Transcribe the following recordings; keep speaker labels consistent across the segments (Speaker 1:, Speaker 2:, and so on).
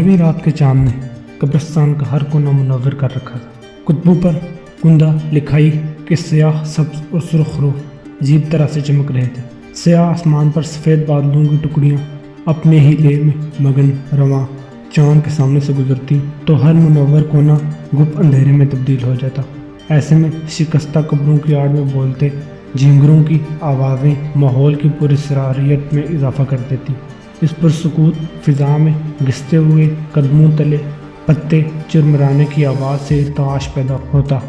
Speaker 1: گہری رات کے چاند نے قبرستان کا ہر کونا منور کر رکھا تھا۔ قطبوں پر کندہ لکھائی کے سیاہ، سبز اور سرخ رو عجیب طرح سے چمک رہے تھے۔ سیاہ آسمان پر سفید بادلوں کی ٹکڑیاں اپنے ہی لے میں مگن رواں چاند کے سامنے سے گزرتی تو ہر منور کونا گپ اندھیرے میں تبدیل ہو جاتا۔ ایسے میں شکستہ قبروں کی آڑ میں بولتے جھینگروں کی آوازیں ماحول کی پراسراریت میں اضافہ کر دیتی۔ اس پرسکوت فضا میں گھستے ہوئے قدموں تلے پتے چرمرانے کی آواز سے ارتعاش پیدا ہوتا۔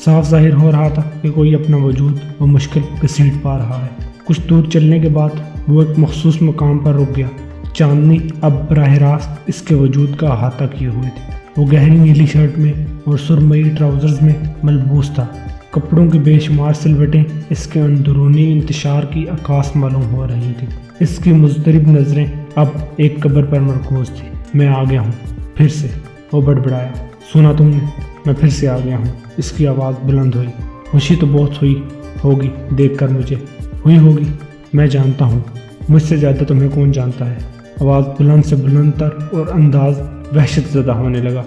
Speaker 1: صاف ظاہر ہو رہا تھا کہ کوئی اپنا وجود و مشکل گھسیٹ پا رہا ہے۔ کچھ دور چلنے کے بعد وہ ایک مخصوص مقام پر رک گیا۔ چاندنی اب براہ راست اس کے وجود کا احاطہ کیے ہوئے تھی۔ وہ گہری نیلی شرٹ میں اور سرمئی ٹراؤزرز میں ملبوس تھا۔ کپڑوں کی بے شمار سلوٹیں اس کے اندرونی انتشار کی عکاس معلوم ہو رہی تھیں۔ اس کی مضطرب نظریں اب ایک قبر پر مرکوز تھی۔ میں آ گیا ہوں پھر سے، وہ بڑبڑایا۔ سنا تم نے؟ میں پھر سے آ گیا ہوں۔ اس کی آواز بلند ہوئی۔ خوشی تو بہت ہوئی ہوگی دیکھ کر مجھے۔ ہوئی ہوگی، میں جانتا ہوں۔ مجھ سے زیادہ تمہیں کون جانتا ہے؟ آواز بلند سے بلند تر اور انداز وحشت زدہ ہونے لگا۔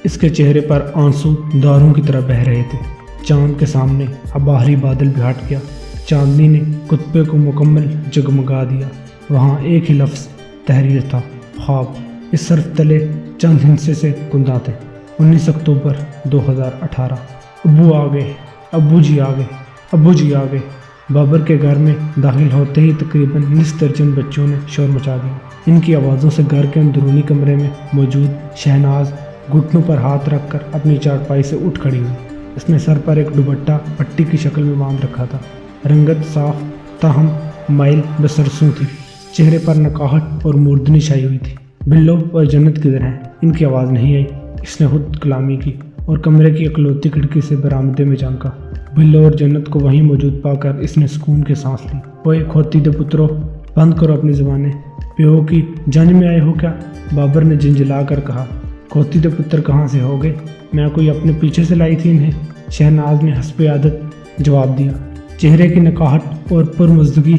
Speaker 1: اس کے چہرے پر آنسو داروں کی طرح بہہ رہے تھے۔ چاند کے سامنے اب آخری بادل بھی ہٹ گیا۔ چاندنی نے کتبے کو مکمل جگمگا دیا۔ وہاں ایک ہی لفظ تحریر تھا، خواب۔ اس حرف تلے چند ہندسے سے کندہ تھے۔ 19 اکتوبر 2018۔ ابو آ گئے، ابو جی آ گئے، ابو جی آ گئے۔ بابر کے گھر میں داخل ہوتے ہی تقریباً نصف درجن بچوں نے شور مچا دیا۔ ان کی آوازوں سے گھر کے اندرونی کمرے میں موجود شہناز گھٹنوں پر ہاتھ رکھ کر اپنی چارپائی سے اٹھ کھڑی ہوئی۔ اس نے سر پر ایک دوپٹہ پٹی کی شکل میں باندھ رکھا تھا۔ رنگت صاف تاہم مائل بسرسوں تھی۔ چہرے پر نقاہٹ اور موردنی چھائی ہوئی تھی۔ بلو اور جنت کدھر ہیں؟ ان کی آواز نہیں آئی۔ اس نے خود کلامی کی اور کمرے کی اکلوتی کھڑکی سے برآمدے میں جھانکا۔ بلو اور جنت کو وہیں موجود پا کر اس نے سکون کے سانس لی۔ اوئے کھوتی دے پترو، بند کرو اپنی زبانیں۔ پیو کی جنج میں آئے ہو کیا؟ بابر نے جھنجھلا کر کہا۔ کھوتی دے پتر کہاں سے ہو گئے؟ میں کوئی اپنے پیچھے سے لائی تھی انہیں، شہناز نے حسب عادت جواب دیا۔ چہرے کی نقاہٹ اور پرمزدگی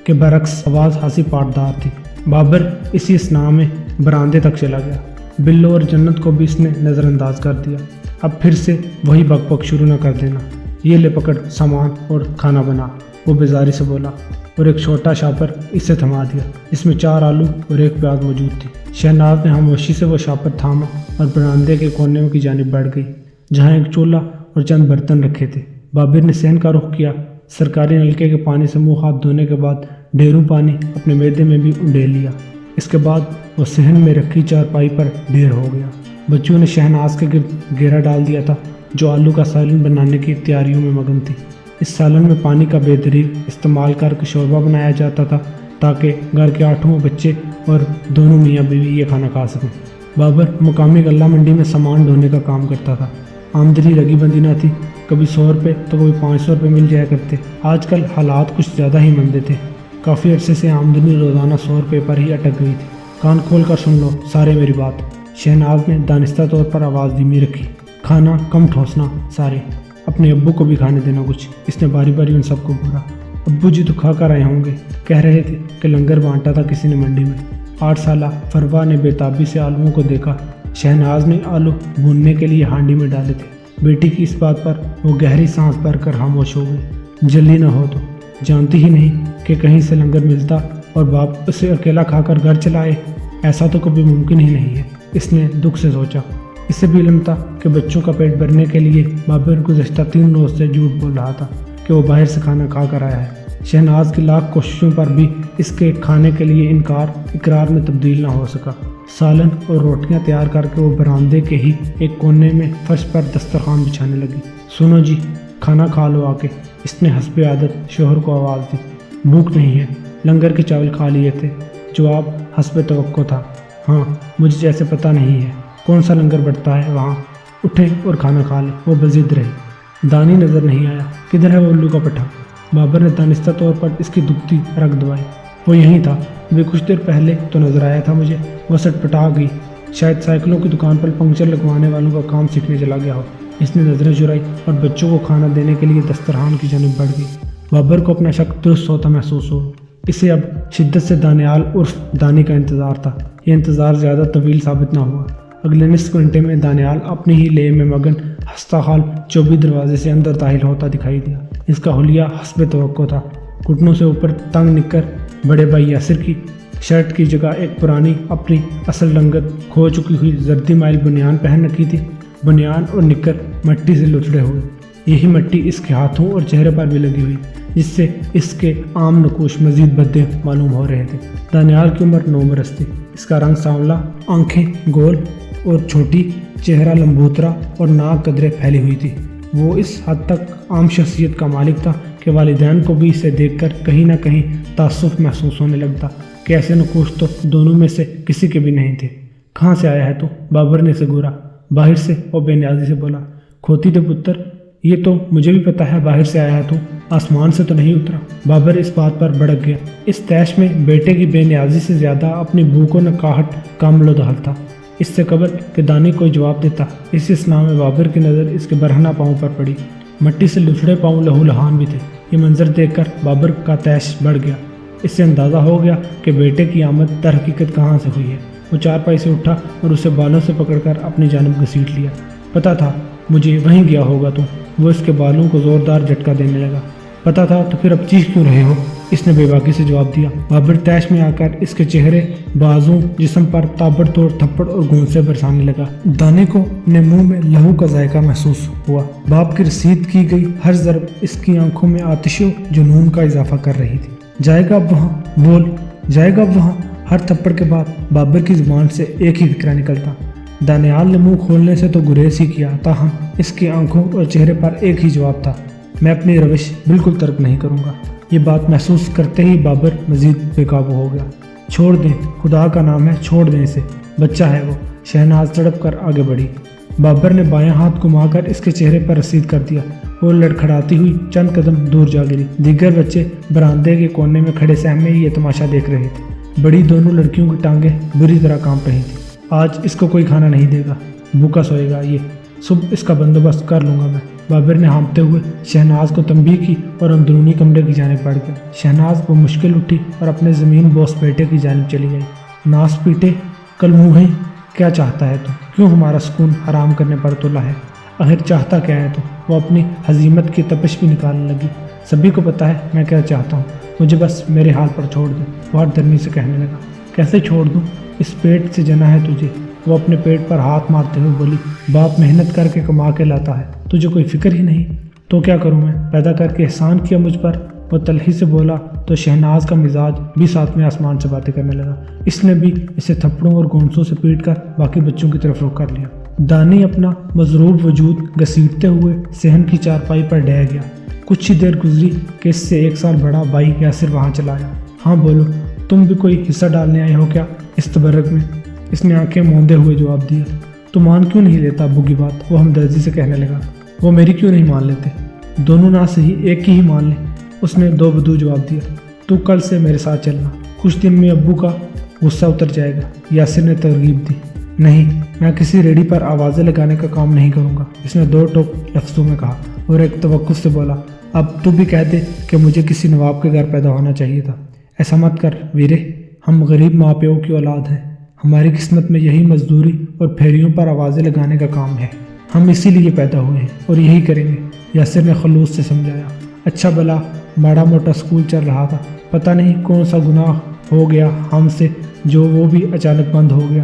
Speaker 1: کے برعکس آواز خاصی پاٹدار تھی۔ بابر اسی اسنا میں براندے تک چلا گیا۔ بلو اور جنت کو بھی اس نے نظر انداز کر دیا۔ اب پھر سے وہی بک بک شروع نہ کر دینا۔ یہ لے پکڑ سامان اور کھانا بنا، وہ بیزاری سے بولا اور ایک چھوٹا شاپر اسے تھما دیا جس میں 4 آلو اور 1 پیاز موجود تھی۔ شہناز نے خاموشی سے وہ شاپر تھاما اور برآمدے کے کونے کی جانب بڑھ گئی جہاں ایک چولہا اور چند برتن رکھے تھے۔ بابر نے صحن کا رخ کیا۔ سرکاری نلکے کے پانی سے منہ ہاتھ دھونے کے بعد ڈھیروں پانی اپنے معدے میں بھی انڈیل لیا۔ اس کے بعد وہ صحن میں رکھی چارپائی پر ڈھیر ہو گیا۔ بچوں نے شہناز کے گرد گھیرا ڈال دیا تھا جو آلو کا سالن بنانے کی تیاریوں میں مگن تھی۔ اس سالن میں پانی کا بے دریغ استعمال کر کے شوربہ بنایا جاتا تھا تاکہ گھر کے 8 بچے اور دونوں میاں بیوی یہ کھانا کھا سکیں۔ بابر مقامی غلہ منڈی میں سامان ڈھونے کا کام کرتا تھا۔ آمدنی لگی بندی نہ تھی، کبھی 100 روپے تو کبھی 500 روپے مل جایا کرتے۔ آج کل حالات کچھ زیادہ ہی مندے تھے۔ کافی عرصے سے آمدنی روزانہ 100 روپے پر ہی اٹک گئی تھی۔ کان کھول کر سن لو سارے میری بات، شہناز نے دانستہ طور پر آواز دھیمی رکھی۔ کھانا کم ٹھوسنا سارے، اپنے ابو کو بھی کھانے دینا کچھ۔ اس نے باری باری ان سب کو گھورا۔ ابو جی تو کھا کر آئے ہوں گے، کہہ رہے تھے کہ لنگر بانٹا تھا کسی نے منڈی میں۔ 8 سالہ فروا نے بے تابی سے آلوؤں کو دیکھا۔ شہناز نے آلو بھوننے کے لیے ہانڈی میں ڈالے تھے۔ بیٹی کی اس بات پر وہ گہری سانس بھر کر خاموش ہو گئی۔ جلدی نہ ہو تو جانتی ہی نہیں کہ کہیں سے لنگر ملتا اور باپ اسے اکیلا کھا کر گھر چلائے؟ ایسا تو کبھی ممکن ہی نہیں ہے، اس نے دکھ سے سوچا۔ اسے بھی علم تھا کہ بچوں کا پیٹ بھرنے کے لیے بابر گزشتہ 3 روز سے جھوٹ بول رہا تھا کہ وہ باہر سے کھانا کھا کر آیا ہے۔ شہناز کی لاکھ کوششوں پر بھی اس کے کھانے کے لیے انکار اقرار میں تبدیل نہ ہو سکا۔ سالن اور روٹیاں تیار کر کے وہ برآمدے کے ہی ایک کونے میں فرش پر دسترخوان بچھانے لگی۔ سنو جی، کھانا کھا لو آ کے، اس نے حسب عادت شوہر کو آواز دی۔ بھوک نہیں ہے، لنگر کے چاول کھا لیے تھے، جواب حسب توقع تھا۔ ہاں، مجھے جیسے پتہ نہیں ہے کون سا لنگر بڑھتا ہے وہاں، اٹھے اور کھانا کھا لے، وہ بضد رہی۔ دانی نظر نہیں آیا، کدھر ہے وہ الو کا پٹھا؟ بابر نے دانستہ طور پر اس کی دکھتی رگ دبائی۔ وہ یہیں تھا، وہ کچھ دیر پہلے تو نظر آیا تھا مجھے، وہ سٹپٹا گئی، شاید سائیکلوں کی دکان پر پنکچر لگوانے والوں کا کام سیکھنے چلا گیا ہو۔ اس نے نظریں چرائی اور بچوں کو کھانا دینے کے لیے دسترخوان کی جانب بڑھ گئی۔ بابر کو اپنا شک درست ہوتا محسوس ہو۔ اسے اب شدت سے دانیال عرف دانی کا انتظار تھا۔ یہ انتظار زیادہ طویل ثابت نہ ہوا۔ اگلے نصف گھنٹے میں دانیال اپنی ہی لے میں مگن ہنستا حال چوبی دروازے سے اندر داخل ہوتا دکھائی دیا۔ اس کا حلیہ حسب توقع تھا۔ گھٹنوں سے اوپر تنگ نکر بڑے بھائی یاسر کی شرٹ کی جگہ ایک پرانی اپنی اصل رنگت کھو چکی ہوئی زردی مائل بنیان پہن رکھی تھی۔ بنیان اور نکر مٹی سے لتڑے ہوئے، یہی مٹی اس کے ہاتھوں اور چہرے پر بھی لگی ہوئی، جس سے اس کے عام نقوش مزید بھدے معلوم ہو رہے تھے۔ دانیال کی عمر 9 برس تھی۔ اس کا رنگ سانولا، آنکھیں گول اور چھوٹی، چہرہ لمبوترا اور ناک قدرے پھیلی ہوئی تھی۔ وہ اس حد تک عام شخصیت کا مالک تھا کہ والدین کو بھی اسے دیکھ کر کہیں نہ کہیں تعصب محسوس ہونے لگتا کہ ایسے نقوش تو دونوں میں سے کسی کے بھی نہیں تھے۔ کہاں سے آیا ہے تو؟ بابر نے اسے گورا۔ باہر سے، اور بے نیازی سے بولا۔ کھوتی دے پتر، یہ تو مجھے بھی پتا ہے باہر سے آیا ہے تو، آسمان سے تو نہیں اترا۔ بابر اس بات پر بھڑک گیا۔ اس تیش میں بیٹے کی بے نیازی سے زیادہ اپنی بھوک و نکاہٹ کا عمل و دخل تھا۔ اس سے قبل کہ دانی کوئی جواب دیتا، اس اسنا میں بابر کی نظر اس کے برہنہ پاؤں پر پڑی۔ مٹی سے لتڑے پاؤں لہو لہان بھی تھے۔ یہ منظر دیکھ کر بابر کا تیش بڑھ گیا۔ اس سے اندازہ ہو گیا کہ بیٹے کی آمد در حقیقت کہاں سے ہوئی ہے۔ وہ چارپائی سے اٹھا اور اسے بالوں سے پکڑ کر اپنی جانب گھسیٹ لیا۔ پتا تھا مجھے وہیں گیا ہوگا تو۔ وہ اس کے بالوں کو زوردار جھٹکا دینے لگا۔ پتا تھا تو پھر اب چیخ کیوں رہے ہو؟ اس نے بے باکی سے جواب دیا۔ بابر تیش میں آ کر اس کے چہرے، بازوں، جسم پر تابڑ توڑ تھپڑ اور گونسے برسانے لگا۔ دانے کو اپنے منہ میں لہو کا ذائقہ محسوس ہوا۔ باپ کی رسید کی گئی ہر ضرب اس کی آنکھوں میں آتش و جنون کا اضافہ کر رہی تھی۔ جائے گا اب وہاں؟ بول، جائے گا اب وہاں؟ ہر تھپڑ کے بعد بابر کی زبان سے ایک ہی فکرہ نکلتا۔ دانیال نے منہ کھولنے سے تو گریز ہی کیا، تاہم اس کی آنکھوں اور چہرے پر ایک ہی جواب تھا، میں اپنی روش بالکل ترک نہیں کروں گا۔ یہ بات محسوس کرتے ہی بابر مزید بے قابو ہو گیا۔ چھوڑ دیں، خدا کا نام ہے چھوڑ دیں اسے، بچہ ہے وہ۔ شہناز تڑپ کر آگے بڑھی۔ بابر نے بایاں ہاتھ گھما کر اس کے چہرے پر رسید کر دیا۔ وہ لڑکھڑاتی ہوئی چند قدم دور جا گری۔ دیگر بچے برآمدے کے کونے میں کھڑے سہمے یہ تماشا دیکھ رہے تھے۔ بڑی دونوں لڑکیوں کی ٹانگیں بری طرح کانپ رہی تھیں۔ آج اس کو کوئی کھانا نہیں دے گا، بھوکا سوئے گا یہ، صبح اس کا بندوبست کر لوں گا میں۔ بابر نے ہانپتے ہوئے شہناز کو تنبیہ کی اور اندرونی کمرے کی جانب بڑھ گیا۔ شہناز بمشکل اٹھی اور اپنے زمین بوس بیٹے کی جانب چلی گئی۔ ناس پیٹے کل منہ ہے، کیا چاہتا ہے تو؟ کیوں ہمارا سکون حرام کرنے پر تلا ہے؟ آخر چاہتا کیا ہے تو؟ وہ اپنی حزیمت کی تپش بھی نکالنے لگی۔ سبھی کو پتا ہے میں کیا چاہتا ہوں، مجھے بس میرے حال پر چھوڑ دو، وہ ہر درمی سے کہنے لگا۔ کیسے چھوڑ دوں؟ اس پیٹ سے جنا ہے تجھے۔ وہ اپنے پیٹ پر ہاتھ مارتے ہوئے بولی۔ باپ محنت کر کے کما کے لاتا ہے، تجھے کوئی فکر ہی نہیں؟ تو کیا کروں میں؟ پیدا کر کے احسان کیا مجھ پر؟ وہ تلخی سے بولا تو شہناز کا مزاج بھی ساتھ میں آسمان سے باتیں کرنے لگا۔ اس نے بھی اسے تھپڑوں اور گونسوں سے پیٹ کر باقی بچوں کی طرف رخ کر لیا۔ دانی اپنا مضروب وجود گھسیٹتے ہوئے صحن کی چارپائی پر ڈہ گیا۔ کچھ ہی دیر گزری کہ اس سے 1 سال بڑا بھائی یاسر وہاں چلا آیا۔ ہاں بولو، تم بھی کوئی حصہ ڈالنے آئے ہو کیا اس تبرک میں؟ اس نے آنکھیں موندے ہوئے جواب دیا۔ تو مان کیوں نہیں لیتا ابو کی بات؟ وہ ہمدردی سے کہنے لگا۔ وہ میری کیوں نہیں مان لیتے؟ دونوں نہ صحیح ایک کی ہی مان لیں، اس نے دو بدو جواب دیا۔ تو کل سے میرے ساتھ چلنا، کچھ دن میں ابو کا غصہ اتر جائے گا، یاسر نے ترغیب دی۔ نہیں، میں کسی ریڑھی پر آوازیں لگانے کا کام نہیں کروں گا، اس نے 2 ٹوک لفظوں میں کہا اور ایک توقف سے بولا۔ اب تو بھی کہہ دے کہ مجھے کسی نواب کے گھر پیدا ہونا چاہیے تھا۔ ایسا مت کر ویرے، ہم غریب ماں پیو کی اولاد ہیں، ہماری قسمت میں یہی مزدوری اور پھیریوں پر آوازیں لگانے کا کام ہے، ہم اسی لیے پیدا ہوئے ہیں اور یہی کریں گے، یاسر نے خلوص سے سمجھایا۔ اچھا بلا ماڑا موٹا سکول چل رہا تھا، پتہ نہیں کون سا گناہ ہو گیا ہم سے جو وہ بھی اچانک بند ہو گیا۔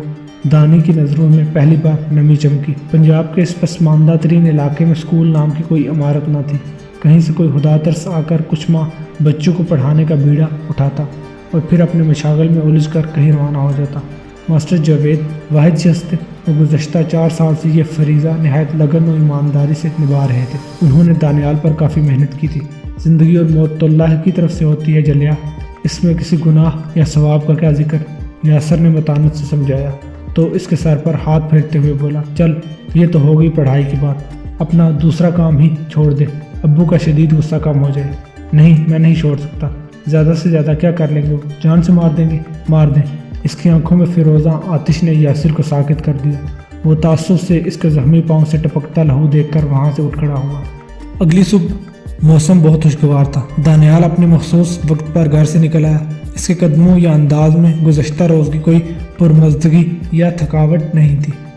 Speaker 1: دانی کی نظروں میں پہلی بار نمی چمکی۔ پنجاب کے اس پسماندہ ترین علاقے میں سکول نام کی کوئی عمارت نہ تھی۔ کہیں سے کوئی خدا ترس آ کر کچھ ماہ بچوں کو پڑھانے کا بیڑا اٹھاتا اور پھر اپنے مشاغل میں الجھ کر کہیں روانہ ہو جاتا۔ ماسٹر جاوید واحد شخص تھے جو گزشتہ 4 سال سے یہ فریضہ نہایت لگن و ایمانداری سے نبھا رہے تھے۔ انہوں نے دانیال پر کافی محنت کی تھی۔ زندگی اور موت تو اللہ کی طرف سے ہوتی ہے جلیا، اس میں کسی گناہ یا ثواب کا کیا ذکر؟ یاسر نے متانت سے سمجھایا تو اس کے سر پر ہاتھ پھیرتے ہوئے بولا، چل یہ تو ہو گئی پڑھائی کی بات، اپنا دوسرا کام ہی چھوڑ دے، ابو کا شدید غصہ کم ہو جائے۔ نہیں، میں نہیں چھوڑ سکتا، زیادہ سے زیادہ کیا کر لیں گے؟ وہ جان سے مار دیں گے؟ مار دیں۔ اس کی آنکھوں میں فیروزہ آتش نے یاسر کو ساکت کر دیا۔ وہ تعصب سے اس کے زخمی پاؤں سے ٹپکتا لہو دیکھ کر وہاں سے اٹھ کھڑا ہوا۔ اگلی صبح موسم بہت خوشگوار تھا۔ دانیال اپنے مخصوص وقت پر گھر سے نکل آیا۔ اس کے قدموں یا انداز میں گزشتہ روز کی کوئی پرمزدگی یا تھکاوٹ نہیں تھی۔